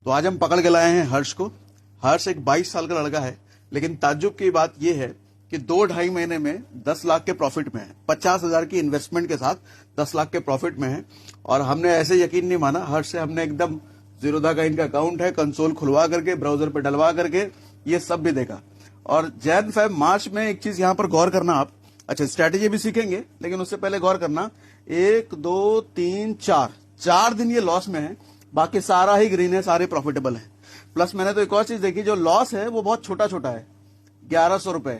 तो आज हम पकड़ के लाए हैं हर्ष को। हर्ष एक 22 साल का लड़का है, लेकिन ताज्जुब की बात यह है कि 2-2.5 महीने में 10 लाख के प्रॉफिट में है। 50,000 की इन्वेस्टमेंट के साथ 10 लाख के प्रॉफिट में है। और हमने ऐसे यकीन नहीं माना, हर्ष से हमने एकदम जीरोधा का इनका अकाउंट है, कंसोल खुलवा करके ब्राउजर पे डलवा करके ये सब भी देखा। और जैन फेब मार्च में एक चीज यहाँ पर गौर करना आप, अच्छा स्ट्रैटेजी भी सीखेंगे, लेकिन उससे पहले गौर करना 1 2 3 4 दिन ये लॉस में है, बाकी सारा ही ग्रीन है, सारे प्रॉफिटेबल है। प्लस मैंने तो एक और चीज देखी, जो लॉस है वो बहुत छोटा छोटा है, 1100 रुपए,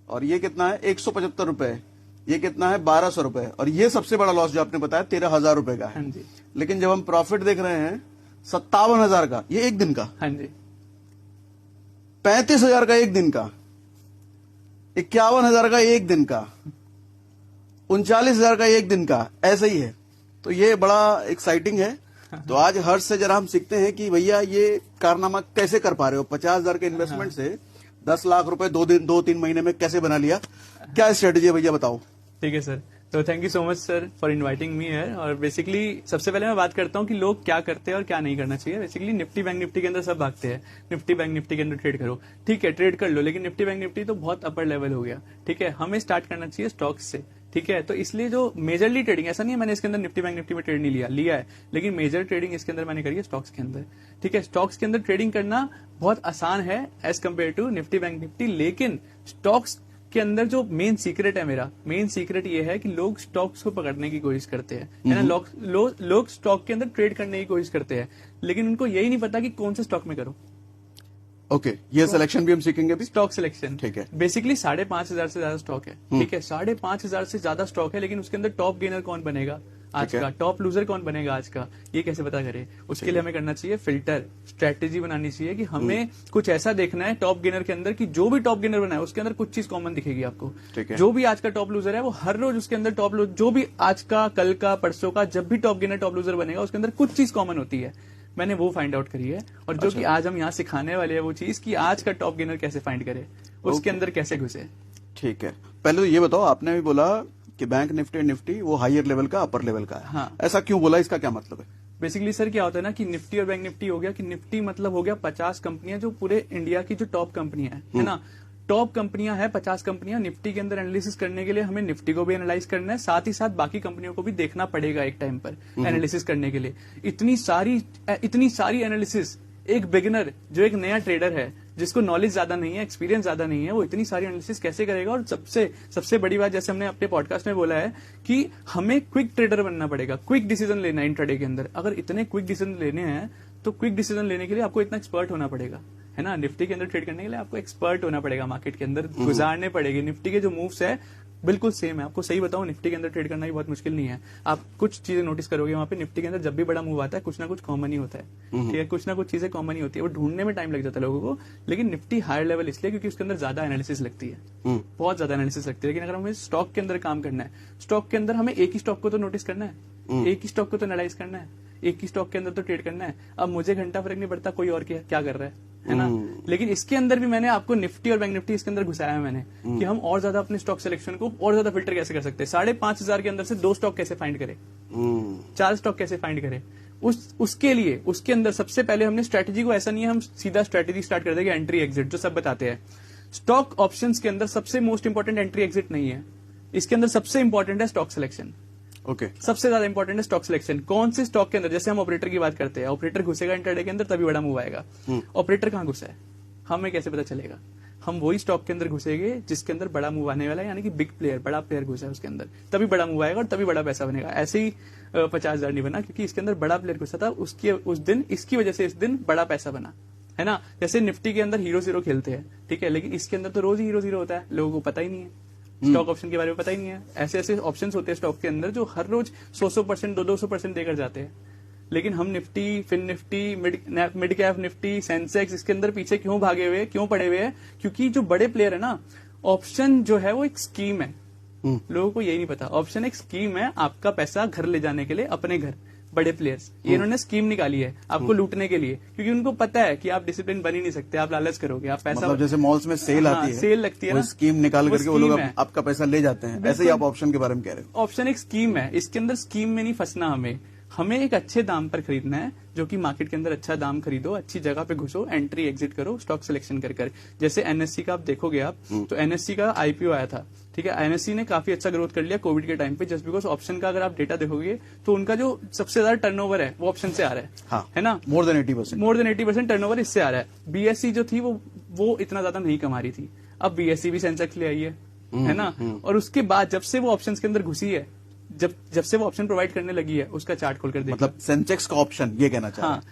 और ये कितना है 175 रुपए, ये कितना है 1200 रुपए, और ये सबसे बड़ा लॉस जो आपने बताया 13,000 रुपए का है। लेकिन जब हम प्रॉफिट देख रहे हैं 57,000 का, ये एक दिन का, 35,000 का एक दिन का, 51,000 का एक दिन का, 39,000 का एक दिन का, ऐसे ही है। तो ये बड़ा एक्साइटिंग है। तो आज हर्ष से जरा हम सीखते हैं कि भैया ये कारनामा कैसे कर पा रहे हो, 50,000 के इन्वेस्टमेंट से 10 लाख रुपए 2-3 महीने में कैसे बना लिया, क्या स्ट्रेटेजी है भैया बताओ। ठीक है सर, तो thank you so much sir for inviting me है। और बेसिकली सबसे पहले मैं बात करता हूँ कि लोग क्या करते हैं और क्या नहीं करना चाहिए। बेसिकली निफ्टी बैंक निफ्टी के अंदर सब भागते हैं, निफ्टी बैंक निफ्टी के अंदर ट्रेड करो, ठीक है ट्रेड कर लो, लेकिन निफ्टी बैंक निफ्टी तो बहुत अपर लेवल हो गया, ठीक है। हमें स्टार्ट करना चाहिए स्टॉक्स से, ठीक है। तो इसलिए जो मेजरली ट्रेडिंग, ऐसा नहीं है मैंने इसके अंदर निफ्टी बैंक निफ्टी में ट्रेड नहीं लिया है, लेकिन मेजर ट्रेडिंग इसके अंदर मैंने करी है स्टॉक्स के अंदर, ठीक है। स्टॉक्स के अंदर ट्रेडिंग करना बहुत आसान है as compare to Nifty bank Nifty, लेकिन स्टॉक्स के अंदर जो मेन सीक्रेट है, मेरा मेन सीक्रेट ये है कि लोग स्टॉक्स को पकड़ने की कोशिश करते हैं, है ना। लोग स्टॉक के अंदर ट्रेड करने की कोशिश करते हैं, लेकिन उनको यही नहीं पता कि कौन से स्टॉक में करो। ओके, ये सिलेक्शन भी हम सीखेंगे अभी। स्टॉक सिलेक्शन, ठीक है। बेसिकली 5,500 से ज्यादा स्टॉक है, ठीक है, 5,500 से ज्यादा स्टॉक है, लेकिन उसके अंदर टॉप गेनर कौन बनेगा आज का, टॉप लूजर कौन बनेगा आज का, ये कैसे पता करें। उसके लिए हमें करना चाहिए फिल्टर, स्ट्रेटेजी बनानी चाहिए कि हमें कुछ ऐसा देखना है टॉप गेनर के अंदर कि जो भी टॉप गेनर बना है उसके अंदर कुछ चीज कॉमन दिखेगी आपको। जो भी आज का टॉप लूजर है वो हर रोज उसके अंदर टॉप लूजर, जो भी आज का, कल का, परसों का, जब भी टॉप गेनर टॉप लूजर बनेगा उसके अंदर कुछ चीज कॉमन होती है। मैंने वो फाइंड आउट करी है, और जो कि आज हम यहाँ सिखाने वाले हैं वो चीज कि आज का टॉप गेनर कैसे फाइंड करे, उसके अंदर कैसे घुसे। ठीक है, पहले तो ये बताओ, आपने भी बोला कि बैंक निफ्टी वो हायर लेवल का, अपर लेवल का है। हाँ। ऐसा क्यों बोला, इसका क्या मतलब है? बेसिकली सर क्या होता है ना कि निफ्टी और बैंक निफ्टी हो गया कि निफ्टी मतलब हो गया 50 कंपनियां जो पूरे इंडिया की जो टॉप कंपनियां है ना, टॉप कंपनियां हैं 50 कंपनियां। निफ्टी के अंदर एनालिसिस करने के लिए हमें निफ्टी को भी एनालाइज करना है, साथ ही साथ बाकी कंपनियों को भी देखना पड़ेगा एक टाइम पर एनालिसिस करने के लिए। इतनी सारी एनालिसिस एक बिगिनर जो एक नया ट्रेडर है, जिसको नॉलेज ज्यादा नहीं है, एक्सपीरियंस ज्यादा नहीं है, वो इतनी सारी एनालिसिस कैसे करेगा। और सबसे बड़ी बात, जैसे हमने अपने पॉडकास्ट में बोला है कि हमें क्विक ट्रेडर बनना पड़ेगा, क्विक डिसीजन लेना है इंट्राडे के अंदर। अगर इतने क्विक डिसीजन लेने हैं तो क्विक डिसीजन लेने के लिए आपको इतना एक्सपर्ट होना पड़ेगा, है ना। निफ्टी के अंदर ट्रेड करने के लिए आपको एक्सपर्ट होना पड़ेगा, मार्केट के अंदर गुजारने पड़ेगी। निफ्टी के जो मूव्स है बिल्कुल सेम है, आपको सही बताऊं निफ्टी के अंदर ट्रेड करना भी बहुत मुश्किल नहीं है। आप कुछ चीजें नोटिस करोगे वहां पे, निफ्टी के अंदर जब भी बड़ा मूव आता है कुछ ना कुछ कॉमन ही होता है, ठीक है, कुछ ना कुछ चीजें कॉमन ही होती है। वो ढूंढने में टाइम लग जाता है लोगों को, लेकिन निफ्टी हायर लेवल इसलिए क्योंकि उसके अंदर ज्यादा एनालिसिस लगती है, बहुत ज्यादा एनालिसिस लगती है। लेकिन अगर हमें स्टॉक के अंदर काम करना है, स्टॉक के अंदर हमें एक ही स्टॉक को तो नोटिस करना है, एक ही स्टॉक को तो एनालाइज करना है, एक ही स्टॉक के अंदर तो ट्रेड करना है। अब मुझे घंटा फर्क नहीं पड़ता कोई और क्या कर रहा है ना। लेकिन इसके अंदर भी मैंने आपको निफ्टी और बैंक निफ्टी इसके अंदर घुसाया है मैंने, कि हम और ज्यादा अपने स्टॉक सिलेक्शन को और ज्यादा फिल्टर कैसे कर सकते हैं। 5,500 के अंदर से 2 स्टॉक कैसे फाइंड करें, 4 स्टॉक कैसे फाइंड करें। उसके लिए उसके अंदर सबसे पहले हमने स्ट्रेटेजी को, ऐसा नहीं है हम सीधा स्ट्रेटेजी स्टार्ट कर देंगे एंट्री एग्जिट जो सब बताते हैं। स्टॉक ऑप्शंस के अंदर सबसे मोस्ट इंपॉर्टेंट एंट्री एग्जिट नहीं है, इसके अंदर सबसे इंपॉर्टेंट है स्टॉक सिलेक्शन। ओके, सबसे ज्यादा इंपॉर्टेंट है स्टॉक सिलेक्शन। कौन से स्टॉक के अंदर, जैसे हम ऑपरेटर की बात करते हैं, ऑपरेटर घुसेगा इंट्राडे के अंदर तभी बड़ा मूव आएगा। ऑपरेटर कहाँ घुसा है हमें कैसे पता चलेगा? हम वही स्टॉक के अंदर घुसेंगे जिसके अंदर बड़ा मूव आने वाला है, यानी कि बिग प्लेयर, बड़ा प्लेयर घुसा है उसके अंदर, तभी बड़ा मूव आएगा और तभी बड़ा पैसा बनेगा। ऐसे ही 50,000 नहीं बना क्योंकि इसके अंदर बड़ा प्लेयर घुसा था, उस दिन इसकी वजह से इस दिन बड़ा पैसा बना, है ना। जैसे निफ्टी के अंदर हीरो जीरो खेलते हैं, ठीक है, लेकिन इसके अंदर तो रोज हीरो जीरो होता है, लोगों को पता ही नहीं है, स्टॉक ऑप्शन के बारे में पता ही नहीं है। ऐसे ऑप्शंस होते हैं स्टॉक के अंदर जो हर रोज 100% 200% देकर जाते हैं। लेकिन हम Nifty, fin Nifty, mid cap Nifty, Sensex, इसके अंदर पीछे क्यों भागे हुए, क्यों पड़े हुए हैं? क्योंकि जो बड़े प्लेयर है ना, ऑप्शन जो है वो एक स्कीम है, लोगों को यही नहीं पता। ऑप्शन एक स्कीम है आपका पैसा घर ले जाने के लिए, अपने घर। बड़े प्लेयर्स ये इन्होंने स्कीम निकाली है आपको लूटने के लिए, क्योंकि उनको पता है कि आप डिसिप्लिन बन ही नहीं सकते, आप लालच करोगे, आप पैसा, मतलब जैसे मॉल्स में सेल आती है, सेल लगती है ना, स्कीम निकाल करके वो लोग आपका पैसा ले जाते हैं। ऐसे ही आप ऑप्शन के बारे में कह रहे हो। ऑप्शन एक स्कीम है, इसके अंदर स्कीम में नहीं फंसना हमें, हमें एक अच्छे दाम पर खरीदना है, जो कि मार्केट के अंदर अच्छा दाम खरीदो, अच्छी जगह पे घुसो, एंट्री एग्जिट करो, स्टॉक सिलेक्शन कर जैसे एनएससी का आप देखोगे आप, तो एनएससी का आईपीओ आया था, ठीक है। एनएससी ने काफी अच्छा ग्रोथ कर लिया कोविड के टाइम पे, जस्ट बिकॉज ऑप्शन का अगर आप डेटा देखोगे तो उनका जो सबसे ज्यादा टर्नओवर है वो ऑप्शन से आ रहा है, हाँ, है ना। मोर देन 80% टर्नओवर इससे आ रहा है। बीएससी जो थी वो इतना ज्यादा नहीं कमा रही थी, अब बीएससी भी सेंसेक्स ले आई है ना। और उसके बाद जब से वो ऑप्शन के अंदर घुसी है, जब से वो ऑप्शन प्रोवाइड करने लगी है, उसका चार्ट खोलकर देखो। मतलब सेंसेक्स का ऑप्शन ये कहना चाह हाँ,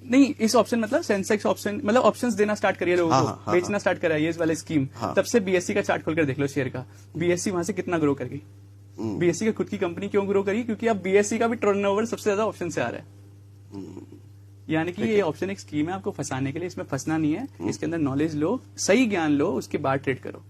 नहीं इस ऑप्शन मतलब सेंसेक्स ऑप्शन मतलब ऑप्शंस देना स्टार्ट करिए लोगों हाँ, को, हाँ, बेचना स्टार्ट करा ये इस वाले स्कीम, हाँ। तब से बीएससी का चार्ट खोलकर देख लो शेयर का, बीएससी वहां से कितना ग्रो कर गई। बीएससी का खुद की कंपनी क्यों ग्रो करी, क्योंकि अब बीएससी का भी टर्नओवर सबसे ज्यादा ऑप्शन से आ रहा है। यानी कि ये ऑप्शन एक स्कीम है आपको फंसाने के लिए, इसमें फंसना नहीं है, इसके अंदर नॉलेज लो, सही ज्ञान लो, उसके बाद ट्रेड करो।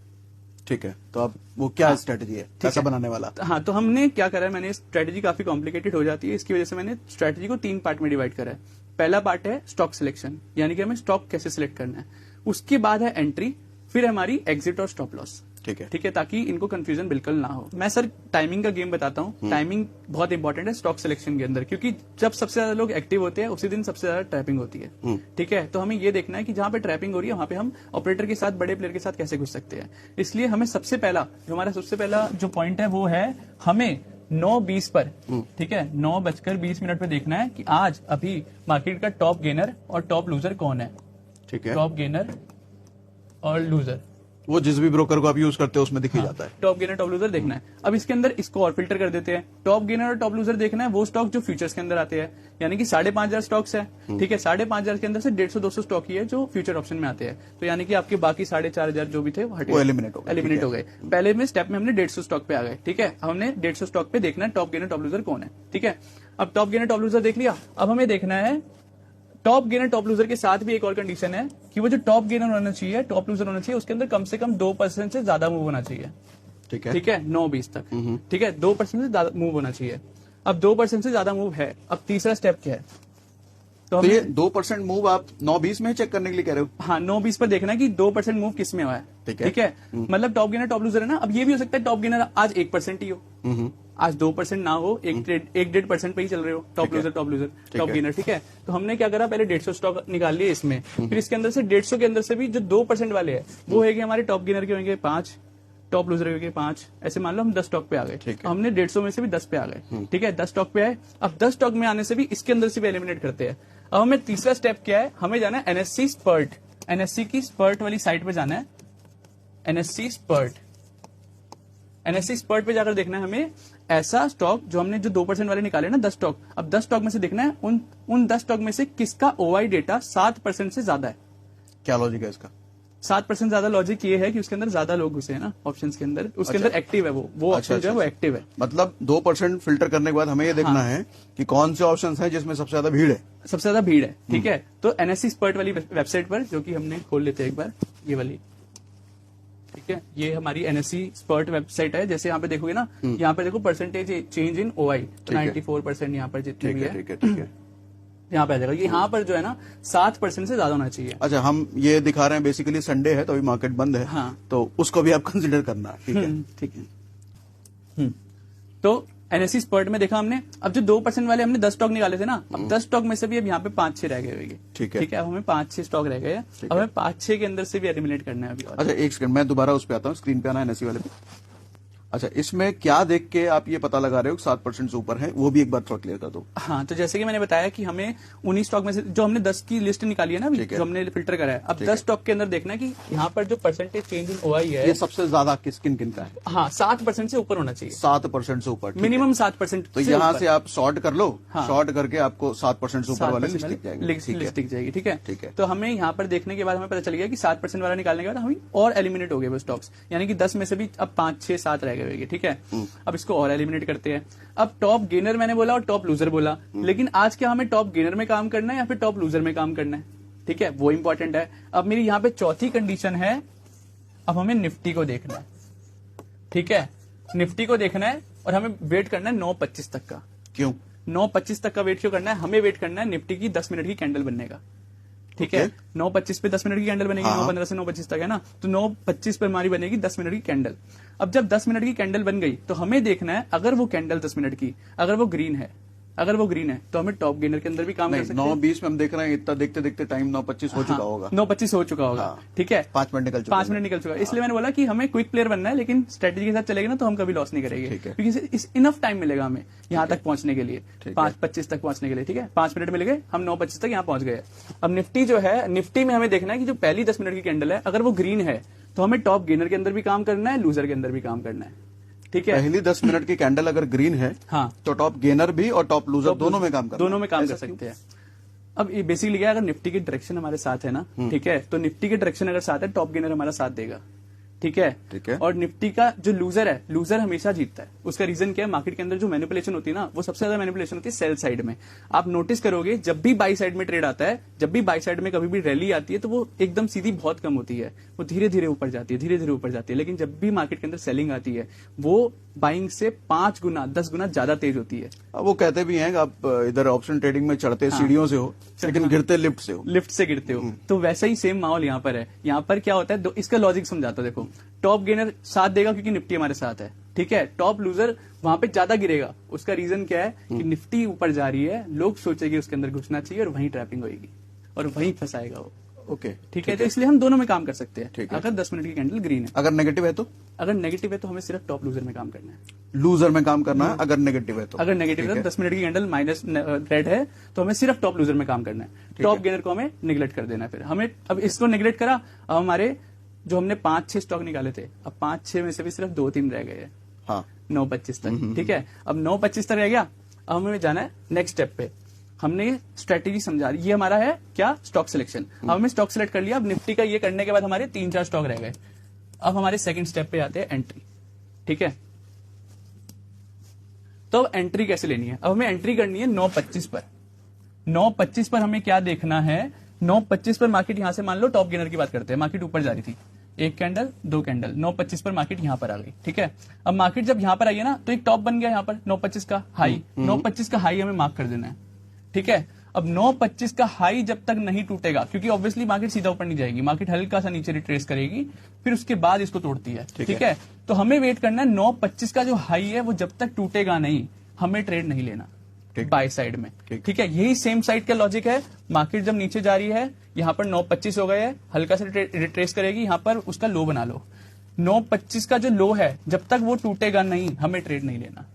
ठीक है, तो अब वो क्या स्ट्रेटेजी है पैसा बनाने वाला? हाँ, तो हमने क्या करा है, मैंने स्ट्रेटेजी काफी कॉम्प्लिकेटेड हो जाती है, इसकी वजह से मैंने स्ट्रेटेजी को 3 पार्ट में डिवाइड करा है। पहला पार्ट है स्टॉक सिलेक्शन, यानी कि हमें स्टॉक कैसे सिलेक्ट करना है, उसके बाद है एंट्री, फिर हमारी एग्जिट और स्टॉप लॉस। ठीक है, ताकि इनको कंफ्यूजन बिल्कुल ना हो। मैं सर टाइमिंग का गेम बताता हूँ। टाइमिंग बहुत इंपॉर्टेंट है स्टॉक सिलेक्शन के अंदर, क्योंकि जब सबसे ज्यादा लोग एक्टिव होते हैं उसी दिन सबसे ज्यादा ट्रैपिंग होती है। ठीक है, तो हमें ये देखना है कि जहां पे ट्रैपिंग हो रही है वहां पे हम ऑपरेटर के साथ, बड़े प्लेयर के साथ कैसे घुस सकते हैं। इसलिए हमें सबसे पहला जो पॉइंट है वो है हमें 9:20 पर, ठीक है, 9:20 पे देखना है कि आज अभी मार्केट का टॉप गेनर और टॉप लूजर कौन है। ठीक है, टॉप गेनर और लूजर वो जिस भी ब्रोकर को आप यूज करते हो उसमें दिख ही जाता है। टॉप गेनर टॉप लूजर देखना है। अब इसके अंदर इसको और फिल्टर कर देते हैं। टॉप गेनर और टॉप लूजर देखना है वो स्टॉक जो फ्यूचर्स के अंदर आते हैं, यानी कि 5,500 स्टॉक्स है, ठीक है। 5,500 के अंदर से 150-200 स्टॉक ही है जो फ्यूचर ऑप्शन में आते हैं, तो यानी कि आपके बाकी 4,500 जो भी थे वो एलिमिनेट हो गए। पहले में स्टेप में हमने 150 स्टॉक पे आ गए, ठीक है। हमने 150 स्टॉक पे देखना है टॉप गेनर टॉप लूजर कौन है, ठीक है। अब टॉप गेनर टॉप लूजर देख लिया, अब हमें देखना है टॉप गेनर टॉप लूजर के साथ भी एक और कंडीशन है कि वो जो टॉप गेनर होना चाहिए, टॉप लूजर होना चाहिए, उसके अंदर कम से कम 2% से ज्यादा मूव होना चाहिए। ठीक है, ठीक है, 9:20 तक, ठीक है, 2% से ज्यादा मूव होना चाहिए। अब 2% से ज्यादा मूव है, अब तीसरा स्टेप क्या है, तो ये 2% मूव आप 9:20 में चेक करने के लिए कह रहे हो? हाँ, 9:20 पर देखना है कि 2% मूव किस में हुआ है। ठीक है, मतलब टॉप गेनर टॉप लूजर है ना। अब ये भी हो सकता है टॉप गेनर आज 1% ही हो, आज 2% ना हो, 1-1.5% पे ही चल रहे हो टॉप लूजर टॉप गेनर, ठीक है। तो हमने क्या करा, पहले 150 स्टॉक निकाल लिए इसमें, फिर इसके अंदर से 150 के अंदर से भी जो 2% वाले हैं वो है कि हमारे टॉप गेनर के होंगे 5, टॉप लूजर के होंगे 5, ऐसे मान लो हम 10 स्टॉक पे आ गए। हमने 150 में से भी 10 पे आ गए, ठीक है, 10 स्टॉक पे आए। अब 10 स्टॉक में आने से भी इसके अंदर से भी एलिमिनेट करते हैं। अब हमें तीसरा स्टेप क्या है, हमें जाना है एनएससी स्पर्ट, एनएससी की स्पर्ट वाली साइट पे जाना है। एनएससी स्पर्ट पे जाकर देखना है हमें ऐसा स्टॉक जो हमने जो 2% वाले निकाले ना 10 स्टॉक, अब 10 स्टॉक में से देखना है उन 10 स्टॉक में से किसका ओआई डेटा 7% से ज्यादा है। क्या लॉजिक है इसका? 7% ज्यादा लॉजिक ये है कि उसके अंदर ज्यादा लोग घुसे हैं ना ऑप्शंस के अंदर, उसके अंदर एक्टिव है वो ऑप्शन जो है वो एक्टिव है। मतलब 2% फिल्टर करने के बाद हमें ये देखना है कि कौन से ऑप्शंस हैं जिसमें सबसे ज्यादा भीड़ है। सबसे ज्यादा भीड़ है, ठीक है। तो एनएससी स्पर्ट वाली वेबसाइट पर, जो कि हमने खोल लेते हैं एक बार, ये वाली, ठीक है, ये हमारी एनएससी स्पर्ट वेबसाइट है। जैसे यहाँ पे देखोगे ना, यहाँ पे देखो परसेंटेज चेंज इन ओआई 94% यहाँ पर जितनी भी है, ठीक है, यहाँ पे आ जाएगा। यहाँ पर जो है ना 7% से ज्यादा होना चाहिए। अच्छा, हम ये दिखा रहे हैं बेसिकली संडे है तो अभी मार्केट बंद है, हाँ, तो उसको भी आप कंसिडर करना, ठीक है, ठीक है। तो एनएससी स्पर्ट में देखा हमने, अब जो 2% वाले हमने 10 स्टॉक निकाले थे ना, अब 10 स्टॉक में से भी अब यहाँ पे 5-6 रह गए होंगे, ठीक है। अब हमें 5-6 स्टॉक रह गए, अब हमें 5-6 के अंदर से भी एलिमिनेट करना है अभी। अच्छा, एक सेकंड, मैं दोबारा उस पे आता हूँ, स्क्रीन पे आना है एनएससी वाले पे। अच्छा, इसमें क्या देख के आप ये पता लगा रहे हो 7% से ऊपर है, वो भी एक बार थोड़ा क्लियर कर दो। हाँ, तो जैसे कि मैंने बताया कि हमें उन्हीं स्टॉक में से जो हमने 10 की लिस्ट निकाली है ना, जो हमने फिल्टर करा है, अब 10 स्टॉक के अंदर देखना है कि यहाँ पर जो परसेंटेज चेंज इन ओआई है, ये सबसे ज्यादा किन किन का है? हाँ, 7% से ऊपर होना चाहिए, 7% से ऊपर, मिनिमम 7%। तो यहाँ से आप शॉर्ट कर लो, शॉर्ट करके आपको 7% से ऊपर वाले लिस्ट दिख जाएगी, ठीक है, ठीक है। तो हमें यहाँ पर देखने के बाद हमें पता चल गया कि 7% वाला निकालने के बाद हमें और एलिमिनेट हो गए वो स्टॉक्स, यानी कि 10 में से भी अब 5-6-7 रह गए, ठीक है। अब इसको और एलिमिनेट करते हैं। अब टॉप गेनर मैंने बोला और टॉप लूजर बोला, लेकिन आज क्या हमें टॉप गेनर में काम करना है या फिर टॉप लूजर में काम करना है, ठीक है, वो इंपॉर्टेंट है। अब मेरी यहाँ पे चौथी कंडीशन है, अब हमें निफ्टी को देखना है, ठीक है, निफ्टी को देखना है और हमें वेट करना है 9:25 तक का। क्यों 9:25 तक का वेट क्यों करना है? हमें वेट करना है निफ्टी की 10 मिनट की कैंडल बनने का, ठीक है। 9:25 पे 10 मिनट की कैंडल बनेगी, 9:15 से 9:25 तक है ना, तो 9:25 पे हमारी बनेगी 10 मिनट की कैंडल। अब जब 10 मिनट की कैंडल बन गई तो हमें देखना है अगर वो कैंडल 10 मिनट की अगर वो ग्रीन है, अगर वो ग्रीन है तो हमें टॉप गेनर के अंदर भी काम कर नहीं, सकते हैं। 9:20 में हम देख रहे हैं, इतना देखते देखते टाइम 9:25 हो चुका होगा। 9:25 हो चुका होगा। हाँ। ठीक है, 5 मिनट निकल चुके 5 मिनट निकल चुका है। इसलिए मैंने बोला कि हमें क्विक प्लेयर बनना है, लेकिन स्ट्रेटेजी के साथ चलेगा ना तो हम कभी लॉस नहीं करेंगे, ठीक है। क्योंकि इस इनफ टाइम मिलेगा हमें यहाँ तक पहुंचने के लिए, ठीक है। 5:25 तक पहुंचने के लिए। ठीक है, 5 मिनट मिल गए, हम 9:25 तक यहाँ पहुंच गए। अब निफ्टी जो है, निफ्टी में हमें देखना है कि जो पहली 10 मिनट की कैंडल है, अगर वो ग्रीन है तो हमें टॉप गेनर के अंदर भी काम करना है, लूजर के अंदर भी काम करना है। ठीक है, पहली 10 मिनट की कैंडल अगर ग्रीन है हाँ, तो टॉप गेनर भी और टॉप लूजर दोनों में काम करना दोनों में काम है। कर सकते हैं। अब ये बेसिकली क्या है, अगर निफ्टी की डायरेक्शन हमारे साथ है ना, ठीक है, तो निफ्टी की डायरेक्शन अगर साथ है, टॉप गेनर हमारा साथ देगा। ठीक है, ठीक है। और निफ्टी का जो लूजर है, लूजर हमेशा जीतता है। उसका रीजन क्या है, मार्केट के अंदर जो मैनिपुलेशन होती है ना, वो सबसे ज्यादा मैनिपुलेशन होती है सेल साइड में। आप नोटिस करोगे जब भी बाई साइड में ट्रेड आता है, जब भी बाई साइड में कभी भी रैली आती है, तो वो एकदम सीधी बहुत कम होती है, वो धीरे धीरे ऊपर जाती है, धीरे धीरे ऊपर जाती है। लेकिन जब भी मार्केट के अंदर सेलिंग आती है, वो बाइंग से 5 गुना 10 गुना ज्यादा तेज होती है। अब वो कहते भी हैं कि आप इधर ऑप्शन ट्रेडिंग में चढ़ते सीढ़ियों से हो, लेकिन गिरते लिफ्ट से हो। लिफ्ट से गिरते हो। तो वैसा ही सेम माहौल यहाँ पर है। यहाँ पर क्या होता है, इसका लॉजिक समझाता हूं। देखो, टॉप गेनर साथ देगा क्योंकि निफ्टी हमारे साथ है। ठीक है, टॉप लूजर वहां पे ज्यादा गिरेगा। उसका रीजन क्या है कि निफ्टी ऊपर जा रही है, लोग सोचेंगे उसके अंदर घुसना चाहिए और वहीं ट्रैपिंग होगी और वहीं फंसाएगा वो। ओके, ठीक है, तो इसलिए हम दोनों में काम कर सकते हैं। ठीक है। अगर 10 मिनट की कैंडल ग्रीन है, अगर नेगेटिव है तो अगर नेगेटिव है तो हमें सिर्फ टॉप लूजर में काम करना है। लूजर में काम करना है। अगर नेगेटिव है तो अगर नेगेटिव है तो 10 मिनट की कैंडल माइनस रेड है तो हमें सिर्फ टॉप लूजर में काम करना है। टॉप गेनर को हमें निगलेक्ट कर देना है। फिर हमें अब इसको निगलेक्ट करा, अब हमारे जो हमने 5-6 स्टॉक निकाले थे, अब 5-6 में से भी सिर्फ 2-3 रह गए हैं। हाँ, 9:25 तक। ठीक है, अब 9:25 तक रह गया। अब हमें जाना है नेक्स्ट स्टेप पे। हमने स्ट्रेटेजी समझा, ये हमारा है क्या, स्टॉक सिलेक्शन। अब हमने स्टॉक सिलेक्ट कर लिया। अब निफ्टी का ये करने के बाद हमारे 3-4 स्टॉक रह गए। अब हमारे सेकंड स्टेप पे आते हैं एंट्री। ठीक है, तो अब एंट्री कैसे लेनी है, अब हमें एंट्री करनी है 9:25 पर। 9:25 पर हमें क्या देखना है, 9:25 पर मार्केट यहां से, मान लो टॉप गेनर की बात करते हैं, मार्केट ऊपर जा रही थी, 1 कैंडल 2 कैंडल, 9:25 पर मार्केट यहां पर आ गई। ठीक है, अब मार्केट जब यहां पर आई है ना, तो एक टॉप बन गया यहां पर 9:25 का हाई। 9:25 का हाई हमें मार्क कर देना है। ठीक है, अब 9:25 का हाई जब तक नहीं टूटेगा, क्योंकि ऑब्वियसली मार्केट सीधा ऊपर नहीं जाएगी, मार्केट हल्का सा नीचे रिट्रेस करेगी, फिर उसके बाद इसको तोड़ती है। ठीक है, तो हमें वेट करना है 9:25 का जो हाई है वो जब तक टूटेगा नहीं, हमें ट्रेड नहीं लेना बाय साइड में। ठीक है, यही सेम साइड का लॉजिक है। मार्केट जब नीचे जा रही है, यहां पर 9:25 हो गए है, हल्का सा रिट्रेस करेगी, यहां पर उसका लो बना लो। 9:25 का जो लो है, जब तक वो टूटेगा नहीं, हमें ट्रेड नहीं लेना।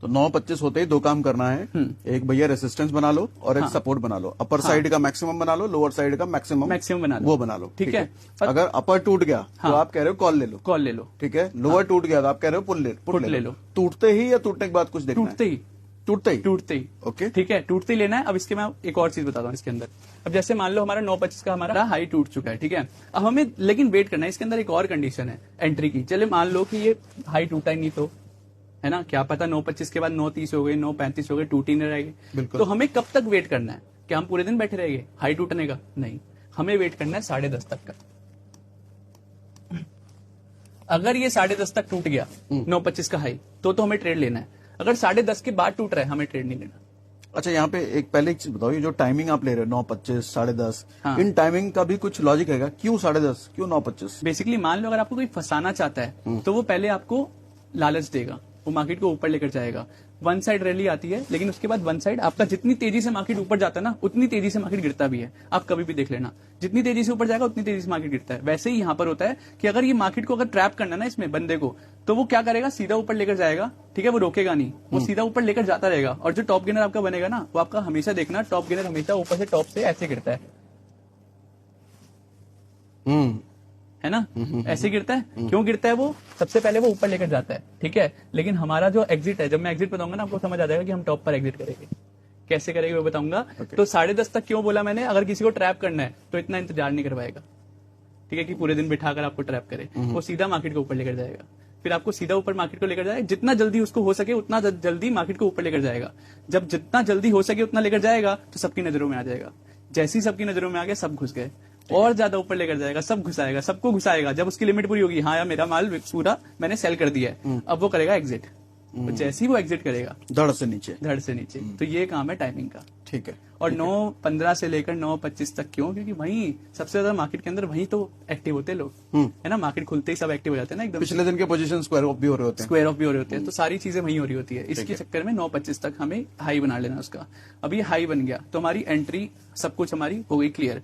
तो 9:25 होते ही 2 काम करना है। एक भैया रेसिस्टेंस बना लो और एक सपोर्ट बना लो। अपर साइड का मैक्सिमम बना लो, लोअर साइड का मैक्सिमम बना लो, वो बना लो। ठीक है। अगर अपर टूट गया तो आप कह रहे हो कॉल ले लो, कॉल ले लो। ठीक है। लोअर टूट गया तो आप कह रहे हो पुट ले लो। टूटते ही या टूटने के बाद कुछ देखना है? टूटते ही। ओके, ठीक है, टूटते ही लेना है। अब इसके मैं एक और चीज बताता हूँ इसके अंदर। अब जैसे मान लो हमारा 9:25 का हमारा हाई टूट चुका है। ठीक है, अब हमें लेकिन वेट करना है। इसके अंदर एक और कंडीशन है एंट्री की। चले मान लो कि ये हाई टूटा ही नहीं, तो है ना, क्या पता 9:25 के बाद 9:30 हो गए, 9:35 हो गए, टूट ही नहीं रहेंगे। तो हमें कब तक वेट करना है? क्या हम पूरे दिन बैठे रहेंगे हाई टूटने का? नहीं, हमें वेट करना है 10:30 तक का। अगर ये 10:30 तक टूट गया 9:25 का हाई, तो हमें ट्रेड लेना है। अगर 10:30 के बाद टूट रहा है, हमें ट्रेड नहीं लेना। अच्छा, यहाँ पे पहले एक चीज बताओ, ये जो टाइमिंग आप ले रहे हो 9:25, 10:30, हाँ। इन टाइमिंग का भी कुछ लॉजिक है? क्यों 10:30, क्यों 9:25? बेसिकली मान लो अगर आपको कोई फंसाना चाहता है तो वो पहले आपको लालच देगा, वो मार्केट को ऊपर लेकर जाएगा। वन साइड रैली आती है, लेकिन उसके बाद वन साइड आपका जितनी तेजी से मार्केट ऊपर जाता है ना, उतनी तेजी से मार्केट गिरता भी है। आप कभी भी देख लेना, जितनी तेजी से ऊपर जाएगा उतनी तेजी से मार्केट गिरता है। वैसे ही यहाँ पर होता है कि अगर ये मार्केट को अगर ट्रैप करना ना इसमें बंदे को, तो वो क्या करेगा, सीधा ऊपर लेकर जाएगा। ठीक है, वो रोकेगा नहीं, वो सीधा ऊपर लेकर जाता रहेगा। और जो टॉप गेनर आपका बनेगा ना, वो आपका हमेशा देखना, टॉप गेनर हमेशा ऊपर से टॉप से ऐसे गिरता है ना, ऐसे गिरता है। क्यों गिरता है? वो सबसे पहले वो ऊपर लेकर जाता है। ठीक है, लेकिन हमारा जो एग्जिट है, जब मैं एग्जिट बताऊंगा ना, आपको समझ आ जाएगा कि हम टॉप पर एग्जिट करेंगे। कैसे करेंगे वो बताऊंगा। तो 10:30 तक क्यों बोला मैंने? अगर किसी को ट्रैप करना है तो इतना इंतजार नहीं करवाएगा। ठीक है, कि पूरे दिन बिठाकर आपको ट्रैप करे। वो सीधा मार्केट को ऊपर लेकर जाएगा, फिर आपको सीधा ऊपर मार्केट को लेकर जाएगा। जितना जल्दी उसको हो सके उतना जल्दी मार्केट को ऊपर लेकर जाएगा। जब जितना जल्दी हो सके उतना लेकर जाएगा तो सबकी नजरों में आ जाएगा। जैसे ही सबकी नजरों में आ गया, सब घुस गए, और ज्यादा ऊपर लेकर जाएगा, सब घुसाएगा, सबको घुसाएगा। जब उसकी लिमिट पूरी होगी, हाँ यार मेरा माल पूरा मैंने सेल कर दिया है, अब वो करेगा एग्जिट। तो जैसे ही वो एग्जिट करेगा धड़ से नीचे। तो ये काम है टाइमिंग का। ठीक है। और 9:15 से लेकर 9:25 तक क्यों? क्योंकि वहीं सबसे ज्यादा मार्केट के अंदर वहीं तो एक्टिव होते हैं लोग, है ना। मार्केट खुलते ही सब एक्टिव हो जाते हैं ना एकदम। पिछले दिन के पोजीशन स्क्वायर ऑफ भी हो रहे होते हैं। तो सारी चीजें वहीं हो रही होती है। इसके चक्कर में 9:25 तक हमें हाई बना लेना उसका। अब ये हाई बन गया तो हमारी एंट्री सब कुछ हमारी हो गई क्लियर।